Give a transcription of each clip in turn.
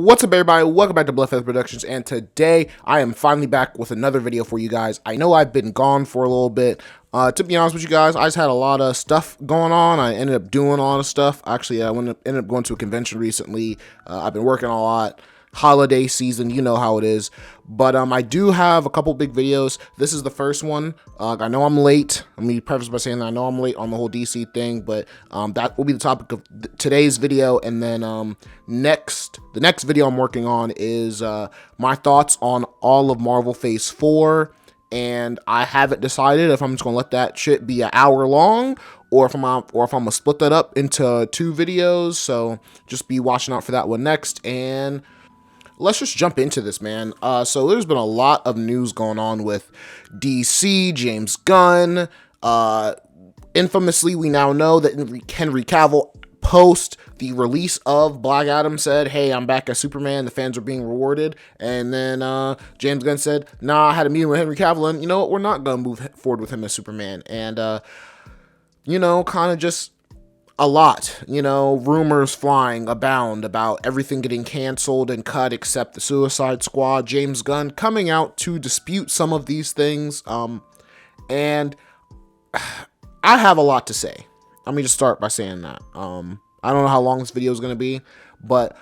What's up, everybody? Welcome back to Bloodfeather Productions, and today I am finally back with another video for you guys. I know I've been gone for a little bit. To be honest with you guys, I just had a lot of stuff going on. I ended up doing a lot of stuff. Actually, I ended up going to a convention recently. I've been working a lot. Holiday season, you know how it is. But I do have a couple big videos. This is the first one. I know I'm late. Let me preface by saying that I know I'm late on the whole DC thing, but that will be the topic of today's video. And then the next video I'm working on is my thoughts on all of Marvel Phase 4. And I haven't decided if I'm just gonna let that shit be an hour long, or if I'm gonna split that up into 2 videos. So just be watching out for that one next. And let's just jump into this, man. So there's been a lot of news going on with DC, James Gunn. Infamously, we now know that Henry Cavill, post the release of Black Adam, said, hey, I'm back as Superman. The fans are being rewarded. And then James Gunn said, nah, I had a meeting with Henry Cavill, and you know what? We're not going to move forward with him as Superman. And, kind of just a lot, rumors flying abound about everything getting canceled and cut except the Suicide Squad. James Gunn coming out to dispute some of these things. And I have a lot to say. Let me just start by saying that. I don't know how long this video is going to be, but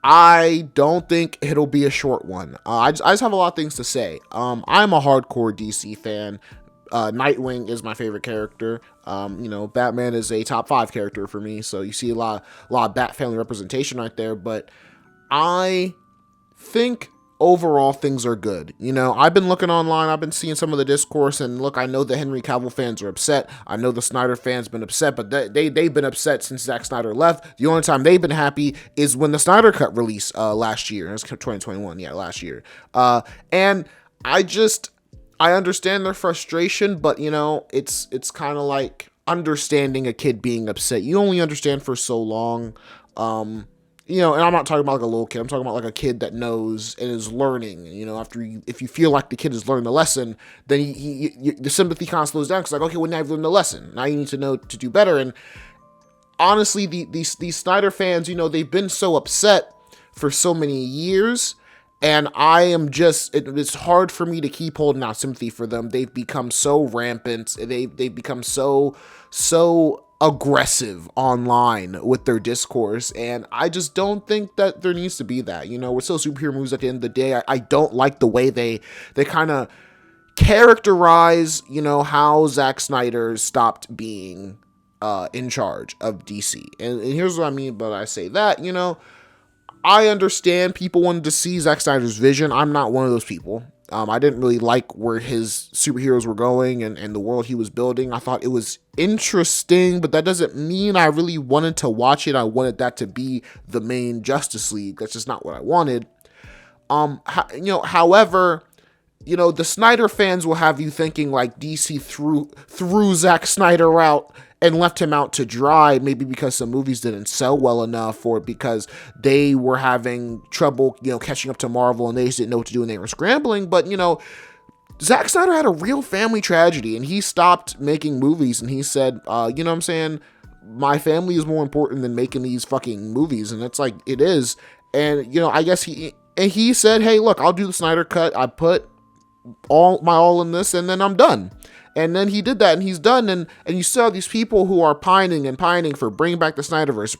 I don't think it'll be a short one. I just have a lot of things to say. I'm a hardcore DC fan. Nightwing is my favorite character. Batman is a top 5 character for me, so you see a lot of Bat family representation right there. But I think overall things are good. I've been looking online, I've been seeing some of the discourse, and look, I know the Henry Cavill fans are upset. I know the Snyder fans been upset, but they've been upset since Zack Snyder left. The only time they've been happy is when the Snyder Cut released last year. It was 2021, last year. And I understand their frustration, but it's kind of like understanding a kid being upset. You only understand for so long. And I'm not talking about like a little kid. I'm talking about like a kid that knows and is learning. If you feel like the kid has learned the lesson, then the sympathy kind of slows down. Because like, okay, well, now you've learned the lesson. Now you need to know to do better. And honestly, these Snyder fans, they've been so upset for so many years. And I am it's hard for me to keep holding out sympathy for them. They've become so rampant. They've become so aggressive online with their discourse. And I just don't think that there needs to be that. We're still superhero movies at the end of the day. I don't like the way they kind of characterize, how Zack Snyder stopped being in charge of DC. And here's what I mean by I say that, I understand people wanted to see Zack Snyder's vision. I'm not one of those people. I didn't really like where his superheroes were going and the world he was building. I thought it was interesting, but that doesn't mean I really wanted to watch it. I wanted that to be the main Justice League. That's just not what I wanted. However, the Snyder fans will have you thinking like DC threw Zack Snyder out and left him out to dry, maybe because some movies didn't sell well enough, or because they were having trouble, catching up to Marvel and they just didn't know what to do and they were scrambling. But, Zack Snyder had a real family tragedy and he stopped making movies and he said, my family is more important than making these fucking movies. And it's like, it is. And, I guess he said, hey, look, I'll do the Snyder Cut. I put all in this and then I'm done. And then he did that and he's done. And you saw these people who are pining for bring back the Snyderverse,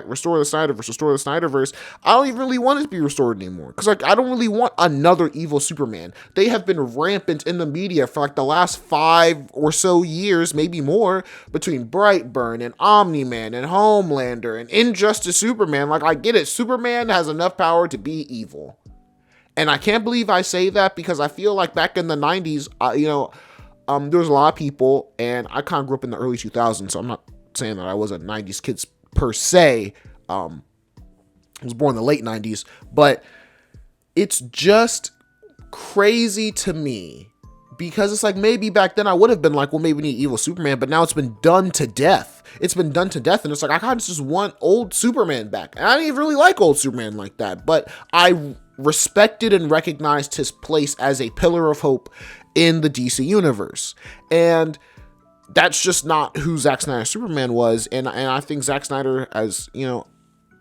restore the Snyderverse. I don't even really want it to be restored anymore. Because I don't really want another evil Superman. They have been rampant in the media for the last 5 or so years, maybe more, between Brightburn and Omni-Man and Homelander and Injustice Superman. I get it. Superman has enough power to be evil. And I can't believe I say that because I feel like back in the 90s, there was a lot of people, and I kind of grew up in the early 2000s, so I'm not saying that I was a 90s kid per se. I was born in the late 90s, but it's just crazy to me because it's like maybe back then I would have been like, well, maybe we need evil Superman, but now it's been done to death. It's been done to death, and it's like I kind of just want old Superman back. And I didn't even really like old Superman like that, but I respected and recognized his place as a pillar of hope in the DC universe. And that's just not who Zack Snyder's Superman was. And I think Zack Snyder, as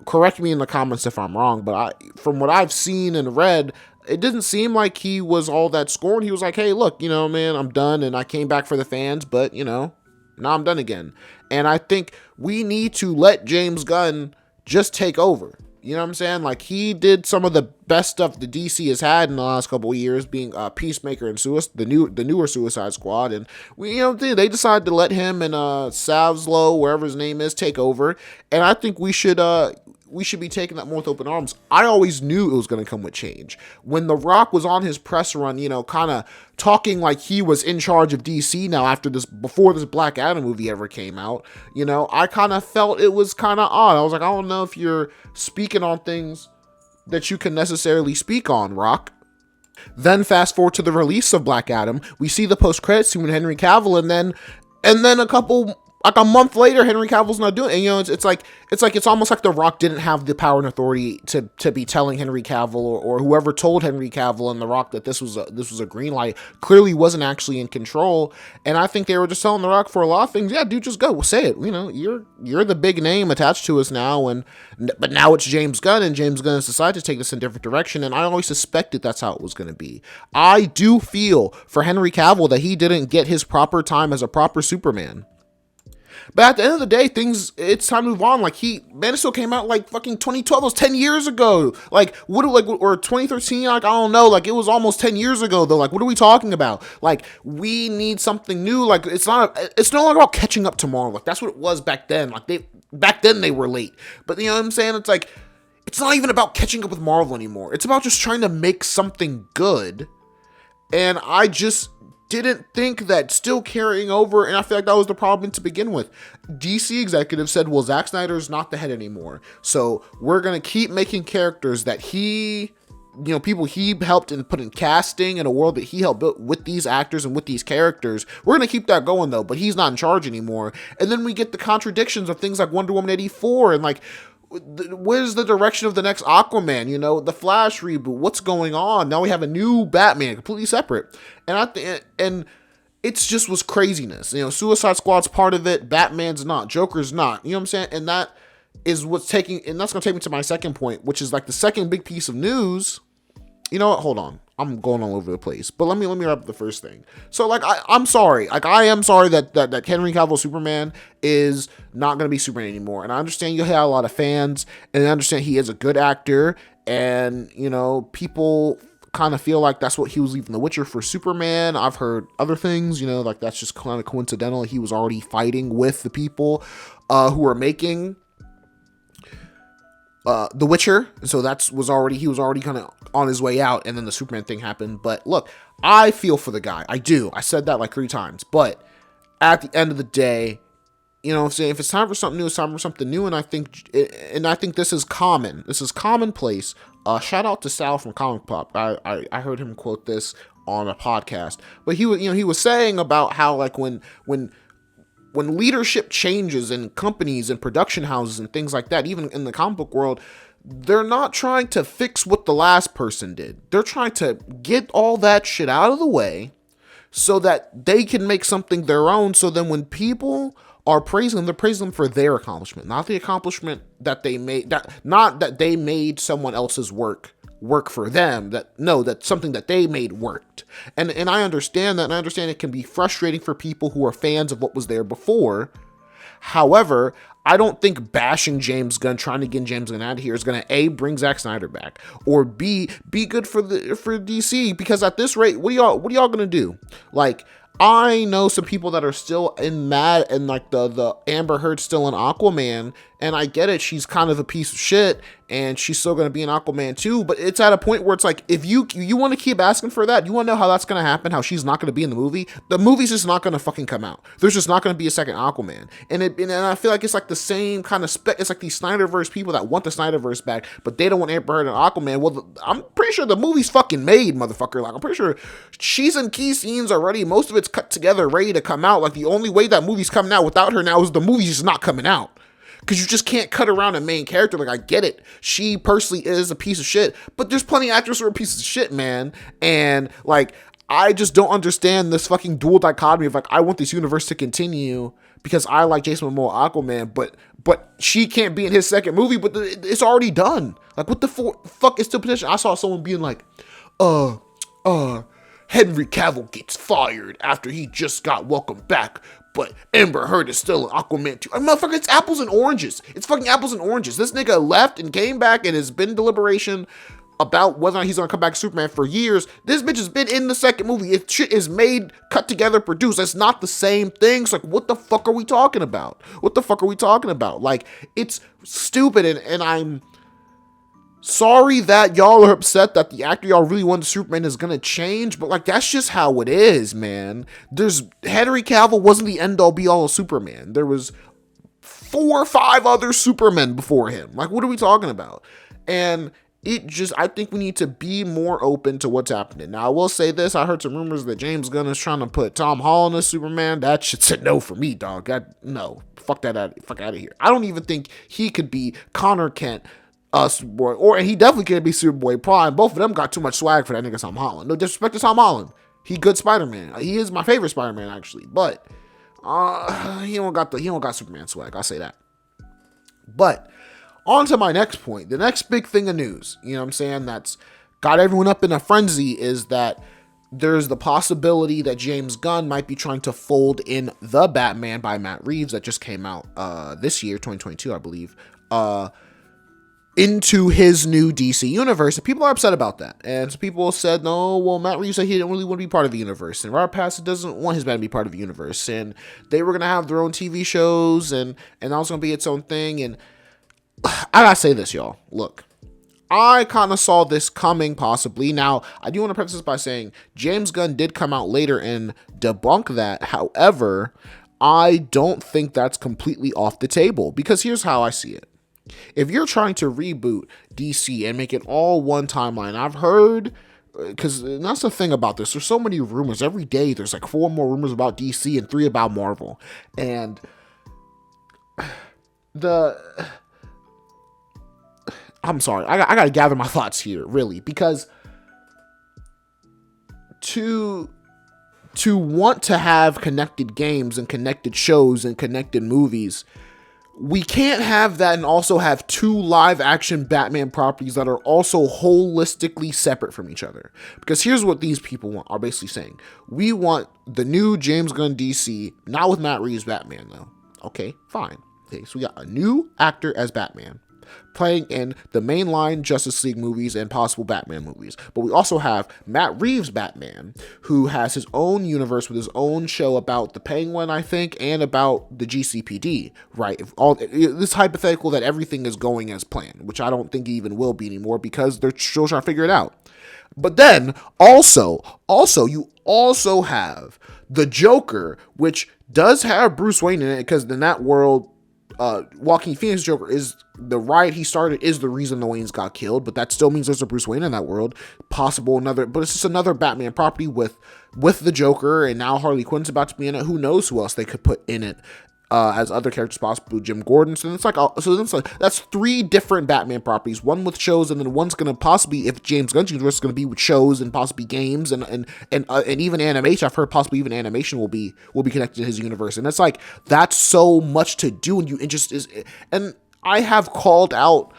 correct me in the comments if I'm wrong, but from what I've seen and read, it didn't seem like he was all that scorned. He was like, hey, look, man, I'm done, and I came back for the fans, but, now I'm done again. And I think we need to let James Gunn just take over. You know what I'm saying? Like, he did some of the best stuff the DC has had in the last couple of years, being Peacemaker and the newer Suicide Squad. And they decided to let him and Savslow, wherever his name is, take over. And I think we should be taking that more with open arms. I always knew it was going to come with change. When The Rock was on his press run, kind of talking like he was in charge of DC now before this Black Adam movie ever came out, I kind of felt it was kind of odd. I was like, I don't know if you're speaking on things that you can necessarily speak on, Rock. Then fast forward to the release of Black Adam, we see the post-credits scene with Henry Cavill, and then a month later, Henry Cavill's not doing it. And, it's almost like The Rock didn't have the power and authority to be telling Henry Cavill or whoever told Henry Cavill and The Rock that this was a green light clearly wasn't actually in control. And I think they were just telling The Rock for a lot of things. Yeah, dude, just go, say it. You're the big name attached to us now, but now it's James Gunn, and James Gunn has decided to take this in a different direction. And I always suspected that's how it was going to be. I do feel for Henry Cavill that he didn't get his proper time as a proper Superman. But at the end of the day, it's time to move on. Like, Man of Steel came out like fucking 2012. It was 10 years ago. Or 2013, like, I don't know. Like, it was almost 10 years ago, though. Like, what are we talking about? Like, we need something new. Like, it's no longer about catching up to Marvel. Like, that's what it was back then. Like, back then they were late. But you know what I'm saying? It's like, it's not even about catching up with Marvel anymore. It's about just trying to make something good. And I just didn't think that still carrying over, and I feel like that was the problem to begin with. DC executives said, well, Zack Snyder's not the head anymore, so we're going to keep making characters that people he helped and put in casting in a world that he helped build with these actors and with these characters. We're going to keep that going, though, but he's not in charge anymore. And then we get the contradictions of things like Wonder Woman 84 and like, where's the direction of the next Aquaman? The Flash reboot. What's going on? Now we have a new Batman, completely separate. And it's just was craziness. Suicide Squad's part of it. Batman's not. Joker's not. You know what I'm saying? And that is what's and that's gonna take me to my second point, which is like the second big piece of news. You know what? Hold on. I'm going all over the place. But let me wrap up the first thing. So, like, I'm sorry. Like, I am sorry that Henry Cavill Superman is not going to be Superman anymore. And I understand you have a lot of fans, and I understand he is a good actor, and, people kind of feel like that's what he was leaving The Witcher for Superman. I've heard other things, like that's just kind of coincidental. He was already fighting with the people who are making The Witcher, so he was already kind of on his way out, and then the Superman thing happened. But look, I feel for the guy. I do. I said that like 3 times. But at the end of the day, what I'm saying, if it's time for something new, it's time for something new. And I think this is common. This is commonplace. Shout out to Sal from Comic Pop. I heard him quote this on a podcast, but he was saying about how, like, when leadership changes in companies and production houses and things like that, even in the comic book world, they're not trying to fix what the last person did. They're trying to get all that shit out of the way so that they can make something their own. So then when people are praising them, they're praising them for their accomplishment, not the accomplishment that they made, not that they made someone else's work for them, that's something that they made worked. And I understand that, and I understand it can be frustrating for people who are fans of what was there before. However, I don't think bashing James Gunn, trying to get James Gunn out of here, is going to A, bring Zack Snyder back, or B, be good for DC, because at this rate, what are y'all going to do? Like, I know some people that are still mad, and like the Amber Heard's still in Aquaman, and I get it, she's kind of a piece of shit, and she's still going to be in Aquaman too, but it's at a point where it's like, if you want to keep asking for that, you want to know how that's going to happen, how she's not going to be in the movie's just not going to fucking come out. There's just not going to be a second Aquaman. And I feel like it's like the same kind of it's like these Snyderverse people that want the Snyderverse back, but they don't want Amber Heard and Aquaman. Well, I'm pretty sure the movie's fucking made, motherfucker. Like, I'm pretty sure she's in key scenes already. Most of it's cut together, ready to come out. Like, the only way that movie's coming out without her now is the movie's just not coming out. Because you just can't cut around a main character. Like, I get it. She personally is a piece of shit. But there's plenty of actors who are pieces of shit, man. And, like, I just don't understand this fucking dual dichotomy of, like, I want this universe to continue, because I like Jason Momoa Aquaman, but she can't be in his second movie, but it's already done. Like, what the fuck is still potential? I saw someone being like, Henry Cavill gets fired after he just got welcomed back, but Amber Heard is still in Aquaman 2. Motherfucker, it's apples and oranges. It's fucking apples and oranges. This nigga left and came back and has been deliberation about whether or not he's gonna come back to Superman for years. This bitch has been in the second movie. It shit is made, cut together, produced. That's not the same thing. It's like, what the fuck are we talking about? What the fuck are we talking about? Like, it's stupid, and I'm sorry that y'all are upset that the actor y'all really wanted Superman is gonna change, but like, that's just how it is, man. Henry Cavill wasn't the end all be all of Superman. There was 4 or 5 other Supermen before him. Like, what are we talking about? And I think we need to be more open to what's happening. Now, I will say this. I heard some rumors that James Gunn is trying to put Tom Holland as Superman. That shit's a no for me, dog. No. Fuck that out. Fuck out of here. I don't even think he could be Connor Kent, Superboy, or he definitely can't be Superboy Prime. Both of them got too much swag for that nigga Tom Holland. No disrespect to Tom Holland. He good Spider-Man. He is my favorite Spider-Man, actually. But he don't got Superman swag. I'll say that. But on to my next point. The next big thing of news, you know what I'm saying, that's got everyone up in a frenzy, is that there's the possibility that James Gunn might be trying to fold in The Batman by Matt Reeves that just came out this year, 2022, I believe, into his new DC universe. And people are upset about that. And some people said, no, well, Matt Reeves said he didn't really want to be part of the universe, and Robert Pattinson doesn't want his Batman to be part of the universe, and they were going to have their own TV shows, and that was going to be its own thing. And I gotta say this, y'all. Look, I kind of saw this coming, possibly. Now, I do want to preface this by saying James Gunn did come out later and debunk that. However, I don't think that's completely off the table, because here's how I see it. If you're trying to reboot DC and make it all one timeline, I've heard, because that's the thing about this, there's so many rumors. Every day there's like 4 more rumors about DC and 3 about Marvel. And I'm sorry, I gotta gather my thoughts here, really, because to want to have connected games and connected shows and connected movies, we can't have that and also have 2 live action Batman properties that are also holistically separate from each other. Because here's what these people are basically saying. We want the new James Gunn DC, not with Matt Reeves Batman though. Okay, fine. Okay, so we got a new actor as Batman, playing in the mainline Justice League movies and possible Batman movies. But we also have Matt Reeves Batman, who has his own universe with his own show about the Penguin, I think, and about the GCPD, right? This hypothetical that everything is going as planned, which I don't think it even will be anymore, because they're still trying to figure it out. But then also you also have the Joker, which does have Bruce Wayne in it, because in that world, Joaquin Phoenix Joker is the riot he started is the reason the Waynes got killed, but that still means there's a Bruce Wayne in that world. But it's just another Batman property with the Joker, and now Harley Quinn's about to be in it. Who knows who else they could put in it as other characters possible, Jim Gordon. So that's 3 different Batman properties, one with shows, and then one's gonna possibly, if James Gunn's universe, is gonna be with shows and possibly games and even animation. I've heard possibly even animation will be connected to his universe, and it's like, that's so much to do, and and I have called out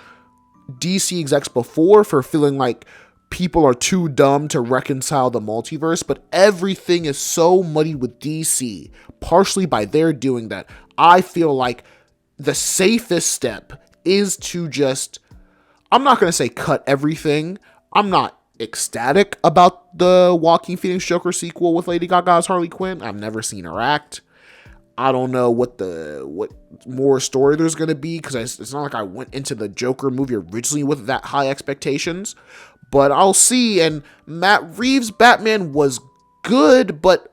DC execs before for feeling like people are too dumb to reconcile the multiverse, but everything is so muddied with DC, partially by their doing that. I feel like the safest step is to just, I'm not going to say cut everything. I'm not ecstatic about the Joaquin Phoenix Joker sequel with Lady Gaga's Harley Quinn. I've never seen her act. I don't know what more story there's going to be, because it's not like I went into the Joker movie originally with that high expectations, but I'll see. And Matt Reeves' Batman was good, but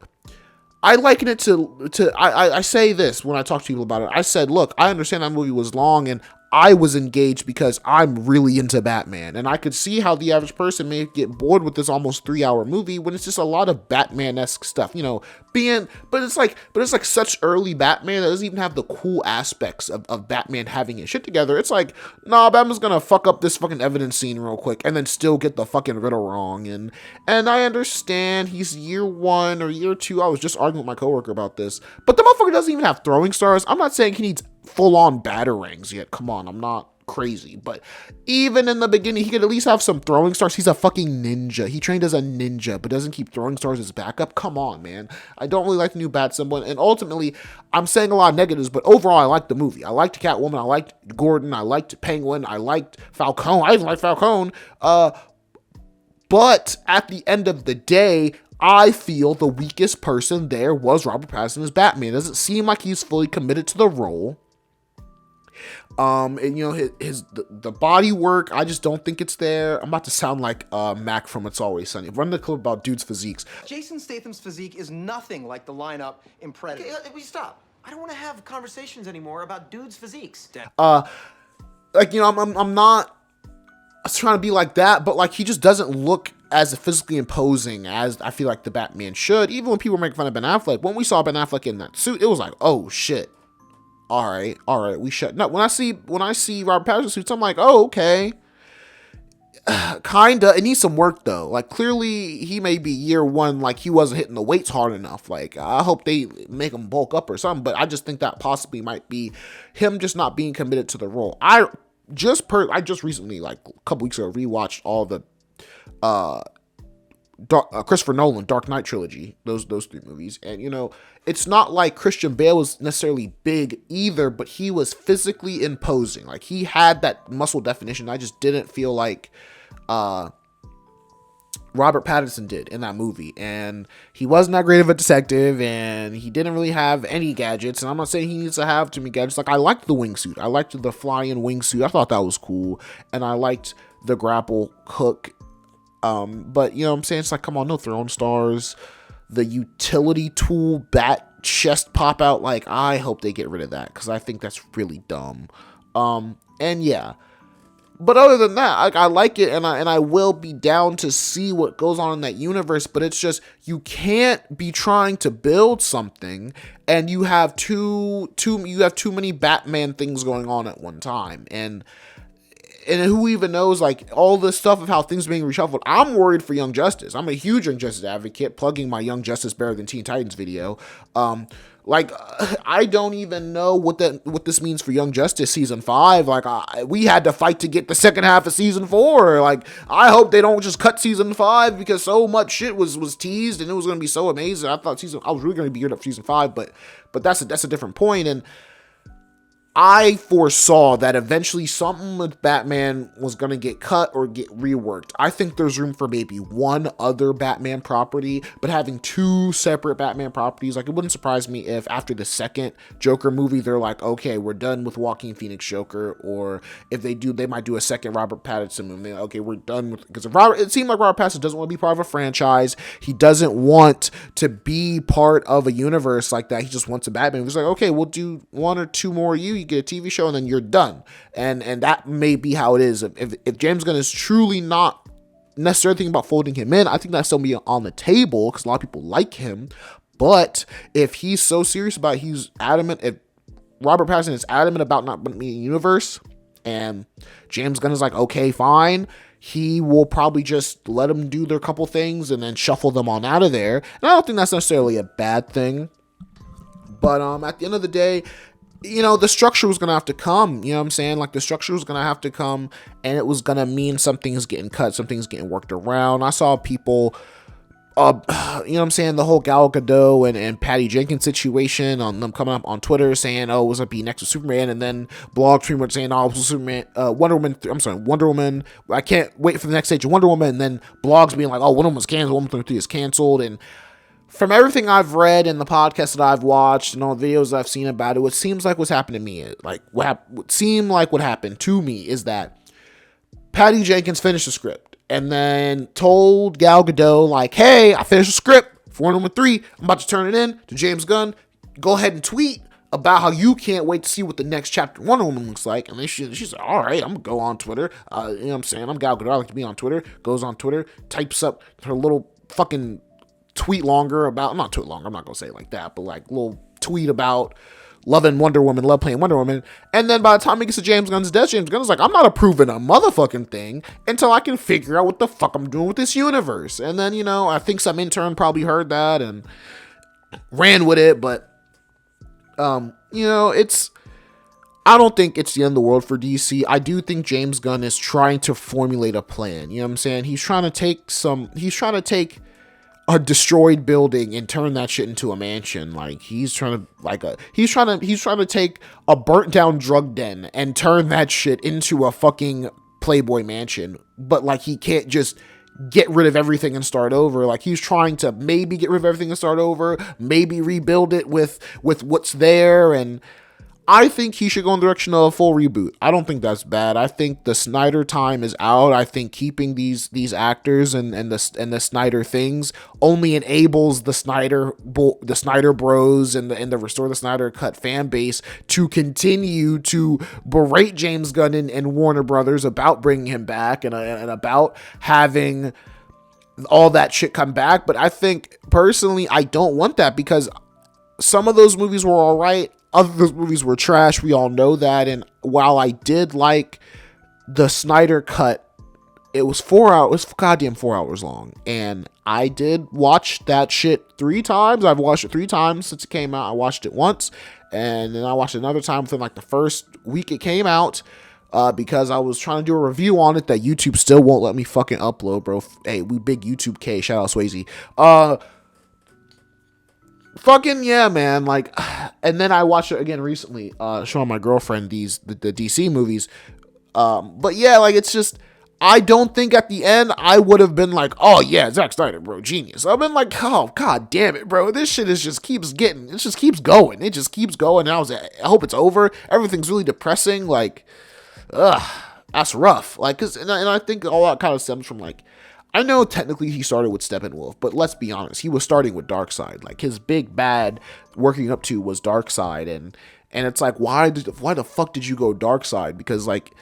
I liken it to I say this when I talk to people about it. I said, look, I understand that movie was long, and I was engaged because I'm really into Batman, and I could see how the average person may get bored with this almost 3-hour movie when it's just a lot of Batman-esque stuff, but it's like such early Batman that doesn't even have the cool aspects of Batman having his shit together. It's like, nah, Batman's gonna fuck up this fucking evidence scene real quick and then still get the fucking riddle wrong. And I understand he's year 1 or year 2. I was just arguing with my coworker about this, but the motherfucker doesn't even have throwing stars. I'm not saying he needs full-on batarangs yet. Come on, I'm not crazy, but even in the beginning, he could at least have some throwing stars. He's a fucking ninja. He trained as a ninja, but doesn't keep throwing stars as backup. Come on, man. I don't really like the new bat symbol, and ultimately, I'm saying a lot of negatives, but overall, I liked the movie. I liked Catwoman. I liked Gordon. I liked Penguin. I liked Falcone. I even liked Falcone. But at the end of the day, I feel the weakest person there was Robert Pattinson as Batman. It doesn't seem like he's fully committed to the role. And the body work, I just don't think it's there. I'm about to sound like Mac from It's Always Sunny. Run the clip about dudes' physiques. Jason Statham's physique is nothing like the lineup in Predator. Okay, we stop. I don't want to have conversations anymore about dudes' physiques. I'm not trying to be like that, but like he just doesn't look as physically imposing as I feel like the Batman should. Even when people make fun of Ben Affleck, when we saw Ben Affleck in that suit, it was like, oh shit. All right, we shut. No, when I see Robert Pattinson suits, I'm like, oh, okay. Kinda. It needs some work though. Like clearly he may be year 1, like he wasn't hitting the weights hard enough. Like I hope they make him bulk up or something, but I just think that possibly might be him just not being committed to the role. I just recently, like a couple weeks ago, rewatched all the Christopher Nolan Dark Knight trilogy, those 3 movies, and it's not like Christian Bale was necessarily big either, but he was physically imposing. Like he had that muscle definition. I just didn't feel like Robert Pattinson did in that movie, and he wasn't that great of a detective, and he didn't really have any gadgets. And I'm not saying he needs to have too many gadgets. Like I liked the wingsuit, I liked the flying wingsuit, I thought that was cool, and I liked the grapple hook. But you know what I'm saying? It's like, come on, no throwing stars. The utility tool bat chest pop out. Like, I hope they get rid of that because I think that's really dumb. And yeah. But other than that, I like it, and I will be down to see what goes on in that universe. But it's just, you can't be trying to build something and you have too many Batman things going on at one time. And who even knows, like, all this stuff of how things are being reshuffled. I'm worried for Young Justice. I'm a huge Young Justice advocate, plugging my Young Justice Better Than Teen Titans video. I don't even know what this means for Young Justice Season 5. Like, we had to fight to get the second half of Season 4. Like, I hope they don't just cut Season 5 because so much shit was teased and it was going to be so amazing. I was really going to be geared up for Season 5, but that's a different point. And I foresaw that eventually something with Batman was going to get cut or get reworked. I think there's room for maybe one other Batman property, but having 2 separate Batman properties, like, it wouldn't surprise me if after the second Joker movie, they're like, okay, we're done with Joaquin Phoenix Joker, or if they do, they might do a second Robert Pattinson movie. Okay, we're done with, because it seemed like Robert Pattinson doesn't want to be part of a franchise. He doesn't want to be part of a universe like that. He just wants a Batman. He's like, okay, we'll do 1 or 2 more of you get a TV show and then you're done. And that may be how it is. If James Gunn is truly not necessarily thinking about folding him in, I think that's still be on the table because a lot of people like him. But if he's so serious about, he's adamant, if Robert Pattinson is adamant about not being in the universe and James Gunn is like, okay, fine, he will probably just let them do their couple things and then shuffle them on out of there. And I don't think that's necessarily a bad thing. But at the end of the day, the structure was going to have to come, you know what I'm saying? Like, the structure was going to have to come, and it was going to mean something's getting cut, something's getting worked around. I saw people, you know what I'm saying, the whole Gal Gadot and Patty Jenkins situation, on them coming up on Twitter saying, oh, it was going to be next to Superman, and then blogs pretty much saying, oh, it was Superman, Wonder Woman, I can't wait for the next stage of Wonder Woman, and then blogs being like, oh, Wonder Woman's canceled, Wonder Woman 3 is canceled, and from everything I've read and the podcasts that I've watched and all the videos I've seen about it, what seems like what's happened to me, what seemed like what happened to me is that Patty Jenkins finished the script and then told Gal Gadot, like, hey, I finished the script for Wonder Woman 3. I'm about to turn it in to James Gunn. Go ahead and tweet about how you can't wait to see what the next chapter of Wonder Woman looks like. And then she's like, all right, I'm gonna go on Twitter. You know what I'm saying? I'm Gal Gadot, I like to be on Twitter. Goes on Twitter, types up her little fucking tweet longer about, not tweet longer, I'm not gonna say it like that, but like little tweet about loving Wonder Woman, love playing Wonder Woman. And then by the time it gets to James Gunn's death, James Gunn's like, I'm not approving a motherfucking thing until I can figure out what the fuck I'm doing with this universe. And then, you know, I think some intern probably heard that and ran with it, but you know, I don't think it's the end of the world for DC. I do think James Gunn is trying to formulate a plan. You know what I'm saying? He's trying to take a destroyed building and turn that shit into a mansion. Like he's trying to take a burnt down drug den and turn that shit into a fucking Playboy mansion. But like he can't just get rid of everything and start over. Like he's trying to maybe get rid of everything and start over, maybe rebuild it with what's there. And I think he should go in the direction of a full reboot. I don't think that's bad. I think the Snyder time is out. I think keeping these actors and the Snyder things only enables the Snyder Bros and the Restore the Snyder Cut fan base to continue to berate James Gunn and Warner Brothers about bringing him back and about having all that shit come back. But I think personally, I don't want that, because some of those movies were all right. Other those movies were trash. We all know that. And while I did like the Snyder Cut, it was 4 hours. It was goddamn 4 hours long. And I did watch that shit 3 times. I've watched it 3 times since it came out. I watched it once, and then I watched it another time within like the first week it came out, because I was trying to do a review on it that YouTube still won't let me fucking upload, bro. Hey, we big YouTube K. Shout out Swayze. Fucking yeah, man. Like, and then I watched it again recently, showing my girlfriend the DC movies. But yeah, like, it's just, I don't think at the end I would have been like, oh yeah, Zack Snyder, bro, genius. I've been like, oh god damn it, bro, this shit just keeps going. It just keeps going. And I hope it's over. Everything's really depressing. Like, that's rough. Like, and I think all that kind of stems from, like, I know technically he started with Steppenwolf, but let's be honest, he was starting with Darkseid. Like, his big bad working up to was Darkseid, and it's like, why the fuck did you go Darkseid? Because, like,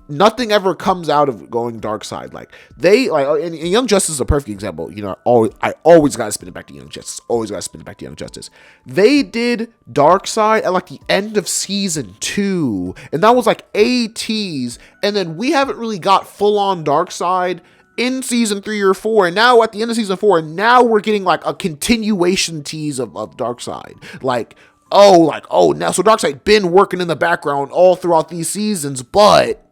nothing ever comes out of going Darkseid. Like, and Young Justice is a perfect example. You know, I always gotta spin it back to Young Justice. They did Darkseid at like the end of season 2, and that was like a tease, and then we haven't really got full on Darkseid in season 3 or 4, and now at the end of season 4, and now we're getting like a continuation tease of Darkseid. Now so Darkseid been working in the background all throughout these seasons, but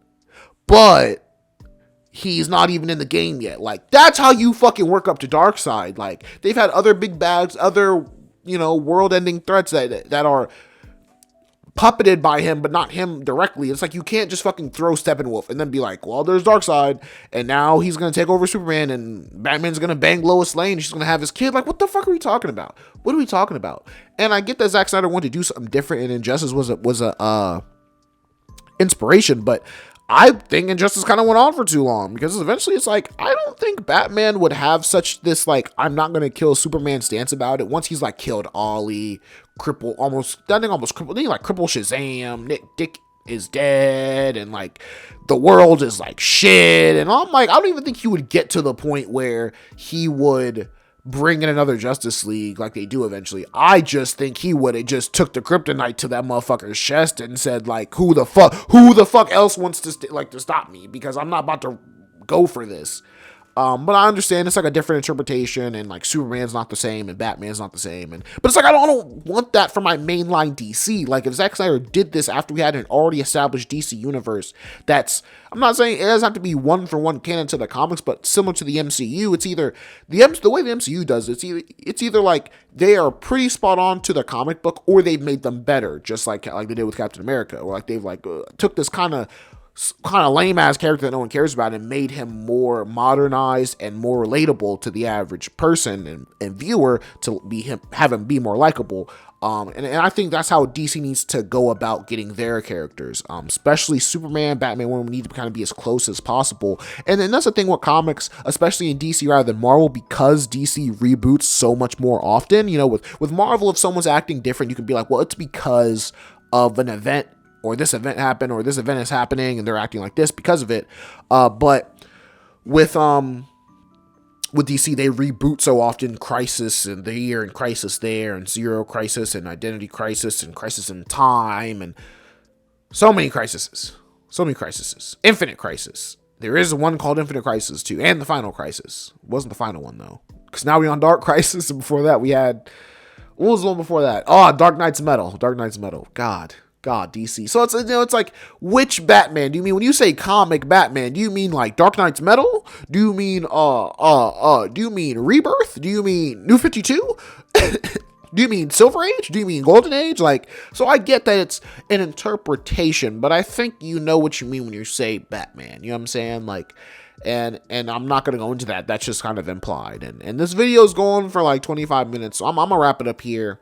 he's not even in the game yet. Like, that's how you fucking work up to Darkseid. Like, they've had other big bags, other, you know, world-ending threats that are puppeted by him, but not him directly. It's like, you can't just fucking throw Steppenwolf and then be like, well, there's Darkseid, and now he's gonna take over Superman, and Batman's gonna bang Lois Lane, and she's gonna have his kid. Like, what the fuck are we talking about? What are we talking about? And I get that Zack Snyder wanted to do something different, and Injustice was a inspiration, but I think Injustice kind of went on for too long, because eventually it's like, I don't think Batman would have such this, like, I'm not going to kill Superman stance about it. Once he's, like, killed Ollie, cripple Shazam, Dick is dead, and, like, the world is, like, shit. And I'm like, I don't even think he would get to the point where he would bring in another Justice League like they do eventually. I just think he would have just took the kryptonite to that motherfucker's chest and said, like, who the fuck else wants to to stop me, because I'm not about to go for this. But I understand it's like a different interpretation, and like Superman's not the same and Batman's not the same, but it's like, I don't want that for my mainline DC. Like, if Zack Snyder did this after we had an already established DC universe, I'm not saying it doesn't have to be 1-for-1 canon to the comics, but similar to the MCU, it's either the way the MCU does it, it's either like they are pretty spot on to the comic book, or they've made them better, just like they did with Captain America, or like they've took this kind of lame ass character that no one cares about and made him more modernized and more relatable to the average person and viewer, to have him be more likable. And I think that's how DC needs to go about getting their characters, especially Superman, Batman, when we need to kind of be as close as possible. And then that's the thing with comics, especially in DC rather than Marvel, because DC reboots so much more often. You know, with Marvel, if someone's acting different, you can be like, well, it's because of an event, or this event happened, or this event is happening, and they're acting like this because of it. But with DC, they reboot so often. Crisis in the here and Crisis there, and Zero Crisis and Identity Crisis and Crisis in Time, and so many crises. Infinite Crisis. There is one called Infinite Crisis too, and the Final Crisis. It wasn't the final one though, because now we're on Dark Crisis, and before that we had, what was the one before that? Oh, Dark Knight's Metal. God, DC. So it's, you know, it's like, which Batman do you mean when you say comic Batman? Do you mean like Dark Knight's Metal? Do you mean do you mean Rebirth? Do you mean New 52? Do you mean Silver Age? Do you mean Golden Age? Like, so I get that it's an interpretation, but I think you know what you mean when you say Batman. You know what I'm saying? Like, and I'm not gonna go into that. That's just kind of implied. And this video is going for like 25 minutes, so I'm gonna wrap it up here.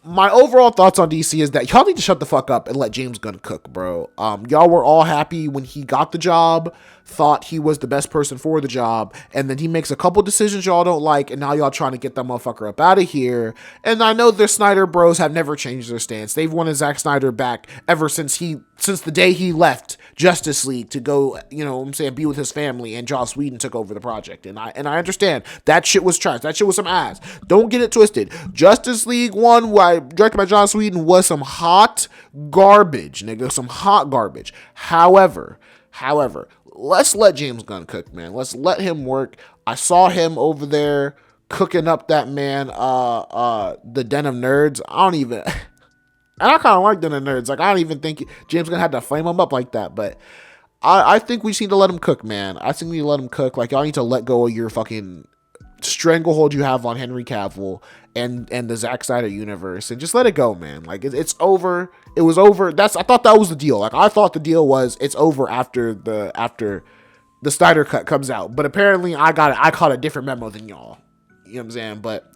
My overall thoughts on DC is that y'all need to shut the fuck up and let James Gunn cook, bro. Y'all were all happy when he got the job, thought he was the best person for the job, and then he makes a couple decisions y'all don't like, and now y'all trying to get that motherfucker up out of here. And I know the Snyder bros have never changed their stance. They've wanted Zack Snyder back ever since the day he left Justice League to go, you know what I'm saying, be with his family, and Joss Whedon took over the project. And I understand that shit was trash. That shit was some ass. Don't get it twisted. Justice League 1, directed by Joss Whedon, was some hot garbage, nigga. Some hot garbage. However, let's let James Gunn cook, man. Let's let him work. I saw him over there cooking up that man, the Den of Nerds. And I kind of like Den of Nerds. Like, I don't even think James Gunn had to flame him up like that. But I think we just need to let him cook, man. I think we need to let him cook. Like, y'all need to let go of your fucking stranglehold you have on Henry Cavill and the Zack Snyder universe, and just let it go, man. Like, it's over. It was over. I thought that was the deal. Like, I thought the deal was it's over after the Snyder cut comes out. But apparently I caught a different memo than y'all. You know what I'm saying? But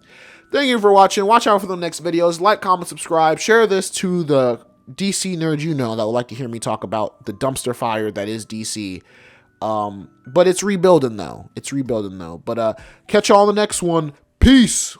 thank you for watching. Watch out for the next videos. Like, comment, subscribe. Share this to the DC nerd you know that would like to hear me talk about the dumpster fire that is DC. But it's rebuilding though. But catch y'all on the next one. Peace.